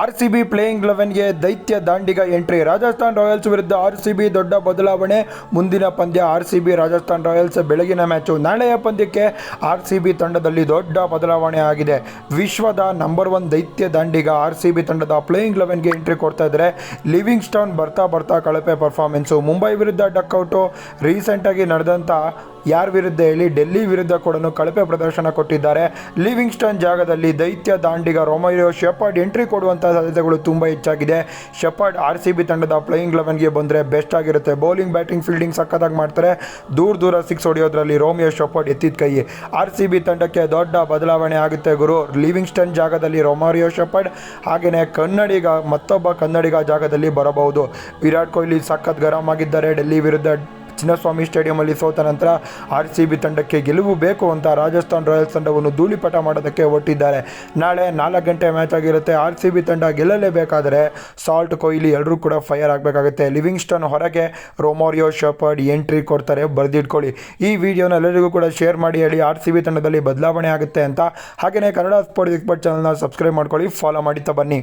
RCB playing 11ಗೆ ದೈತ್ಯ ದಾಂಡಿಗ entry. Rajasthan Royals ವಿರುದ್ಧ RCB ದೊಡ್ಡ ಬದಲಾವಣೆ. ಮುಂದಿನ ಪಂದ್ಯ ಆರ್ಸಿಬಿ ರಾಜಸ್ಥಾನ್ ರಾಯಲ್ಸ್ ಬೆಳಗಿನ ಮ್ಯಾಚು. ನಾಳೆಯ ಪಂದ್ಯಕ್ಕೆ ಆರ್ಸಿಬಿ ತಂಡದಲ್ಲಿ ದೊಡ್ಡ ಬದಲಾವಣೆ ಆಗಿದೆ. ವಿಶ್ವದ ನಂಬರ್ 1 ದೈತ್ಯ ದಾಂಡಿಗ ಆರ್ಸಿಬಿ ತಂಡದ ಪ್ಲೇಯಿಂಗ್ 11ಗೆ ಎಂಟ್ರಿ ಕೊಡ್ತಾ ಇದ್ದಾರೆ. ಲಿವಿಂಗ್ಸ್ಟನ್ ಬರ್ತಾ ಕಳಪೆ ಪರ್ಫಾರ್ಮೆನ್ಸು. ಮುಂಬೈ ವಿರುದ್ಧ ಡಕ್ಔಟು. ರೀಸೆಂಟಾಗಿ ನಡೆದಂಥ ಯಾರ ವಿರುದ್ಧ ಹೇಳಿ, ಡೆಲ್ಲಿ ವಿರುದ್ಧ ಕೂಡ ಕಳಪೆ ಪ್ರದರ್ಶನ ಕೊಟ್ಟಿದ್ದಾರೆ. ಲಿವಿಂಗ್ಸ್ಟನ್ ಜಾಗದಲ್ಲಿ ದೈತ್ಯ ದಾಂಡಿಗ ರೊಮೇರಿಯೋ ಶೆಪರ್ಡ್ ಎಂಟ್ರಿ ಕೊಡುವಂಥ ಸಾಧ್ಯತೆಗಳು ತುಂಬ ಹೆಚ್ಚಾಗಿದೆ. ಶೆಪರ್ಡ್ ಆರ್ಸಿಬಿ ತಂಡದ ಪ್ಲೇಯಿಂಗ್ 11ಗೆ ಬಂದರೆ ಬೆಸ್ಟ್ ಆಗಿರುತ್ತೆ. ಬೌಲಿಂಗ್, ಬ್ಯಾಟಿಂಗ್, ಫೀಲ್ಡಿಂಗ್ ಸಕ್ಕತ್ತಾಗಿ ಮಾಡ್ತಾರೆ. ದೂರ ಸಿಕ್ಸ್ ಹೊಡೆಯೋದ್ರಲ್ಲಿ ರೋಮಿಯೋ ಶೆಪರ್ಡ್ ಎತ್ತಿದ ಕೈ. ಆರ್ಸಿಬಿ ತಂಡಕ್ಕೆ ದೊಡ್ಡ ಬದಲಾವಣೆ ಆಗುತ್ತೆ ಗುರು. ಲಿವಿಂಗ್ಸ್ಟನ್ ಜಾಗದಲ್ಲಿ ರೊಮೇರಿಯೋ ಶೆಪರ್ಡ್, ಹಾಗೆಯೇ ಮತ್ತೊಬ್ಬ ಕನ್ನಡಿಗ ಜಾಗದಲ್ಲಿ ಬರಬಹುದು. ವಿರಾಟ್ ಕೊಹ್ಲಿ ಸಖತ್ ಗರಂ ಆಗಿದ್ದಾರೆ. ಡೆಲ್ಲಿ ವಿರುದ್ಧ ಚಿನ್ನಸ್ವಾಮಿ ಸ್ಟೇಡಿಯಂನಲ್ಲಿ ಸೋತ ನಂತರ ಆರ್ಸಿಬಿ ತಂಡಕ್ಕೆ ಗೆಲುವು ಬೇಕು ಅಂತ ರಾಜಸ್ಥಾನ್ ರಾಯಲ್ಸ್ ತಂಡವನ್ನು ಧೂಳಿಪಟ ಮಾಡೋದಕ್ಕೆ ಹೊರಟಿದ್ದಾರೆ. ನಾಳೆ 4 ಗಂಟೆ ಮ್ಯಾಚ್ ಆಗಿರುತ್ತೆ. ಆರ್ಸಿಬಿ ತಂಡ ಗೆಲ್ಲಲೇಬೇಕಾದರೆ ಸಾಲ್ಟ್, ಕೊಹ್ಲಿ ಎಲ್ಲರೂ ಕೂಡ ಫೈರ್ ಆಗಬೇಕಾಗುತ್ತೆ. ಲಿವಿಂಗ್ಸ್ಟನ್ ಹೊರಗೆ, ರೊಮೇರಿಯೋ ಶೆಪರ್ಡ್ ಎಂಟ್ರಿ ಕೊಡ್ತಾರೆ, ಬರೆದಿಟ್ಕೊಳ್ಳಿ. ಈ ವಿಡಿಯೋನ ಎಲ್ಲರಿಗೂ ಕೂಡ ಶೇರ್ ಮಾಡಿ ಹೇಳಿ ಆರ್ಸಿಬಿ ತಂಡದಲ್ಲಿ ಬದಲಾವಣೆ ಆಗುತ್ತೆ ಅಂತ. ಹಾಗೆಯೇ ಕನ್ನಡ ಸ್ಪೋರ್ಟ್ಸ್ ಎಕ್ಸ್ಪರ್ಟ್ ಚಾನಲ್ನ ಸಬ್ಸ್ಕ್ರೈಬ್ ಮಾಡ್ಕೊಳ್ಳಿ, ಫಾಲೋ ಮಾಡುತ್ತಾ ಬನ್ನಿ.